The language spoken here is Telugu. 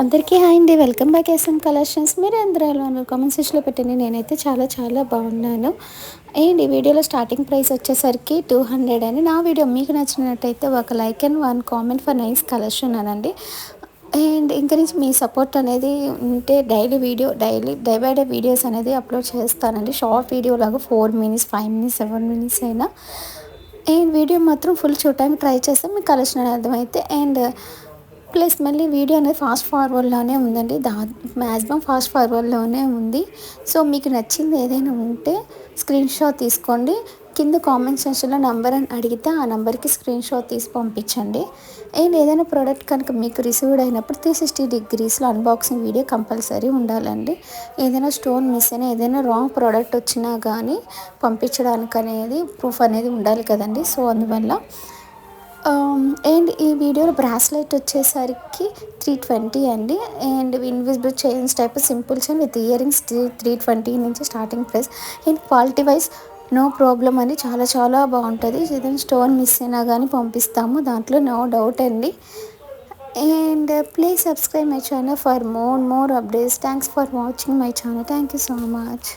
అందరికీ హాయ్ అండి. Welcome back SM collections. మీరు అందరూ ఎలా ఉన్నారు? కామెంట్ సెక్షన్లో పెట్టండి. నేనైతే చాలా చాలా బాగున్నాను. అండ్ ఈ వీడియోలో స్టార్టింగ్ ప్రైస్ వచ్చేసరికి 200 అండి. నా వీడియో మీకు నచ్చినట్టయితే ఒక like and 1 comment for nice collection అనండి. అండ్ ఇంకా నుంచి మీ సపోర్ట్ అనేది ఉంటే డే బై డే వీడియోస్ అనేది అప్లోడ్ చేస్తానండి. షార్ట్ వీడియో లాగా 4 మినిట్స్ 5 మినిట్స్ 7 మినిట్స్ అయినా అండ్ వీడియో మాత్రం ఫుల్ చూడటానికి ట్రై చేస్తే మీకు కలెక్షన్ అనేది అర్థమైతే అండ్ ప్లస్ మళ్ళీ వీడియో అనేది ఫాస్ట్ ఫార్వర్డ్లోనే ఉందండి. మ్యాక్సిమం ఫాస్ట్ ఫార్వర్డ్లోనే ఉంది. సో మీకు నచ్చింది ఏదైనా ఉంటే స్క్రీన్ షాట్ తీసుకోండి. కింద కామెంట్ సెక్షన్లో నంబర్ అని అడిగితే ఆ నెంబర్కి స్క్రీన్ షాట్ తీసి పంపించండి. అండ్ ఏదైనా ప్రోడక్ట్ కనుక మీకు రిసీవ్డ్ అయినప్పుడు 360 డిగ్రీస్లో అన్బాక్సింగ్ వీడియో కంపల్సరీ ఉండాలండి. ఏదైనా స్టోన్ మిస్ అయినా ఏదైనా రాంగ్ ప్రోడక్ట్ వచ్చినా కానీ పంపించడానికి అనేది ప్రూఫ్ అనేది ఉండాలి కదండి. సో అందువల్ల అండ్ ఈ వీడియోలో బ్రాస్లెట్ వచ్చేసరికి 320 అండి. And invisible chains type simple chain with earrings 320 నుంచి starting price. And quality wise no problem అండి. చాలా చాలా బాగుంటుంది. ఏదైనా స్టోన్ మిస్ అయినా కానీ పంపిస్తాము, దాంట్లో నో డౌట్ అండి. And please subscribe my channel for more updates. Thanks for watching my channel. Thank you so much.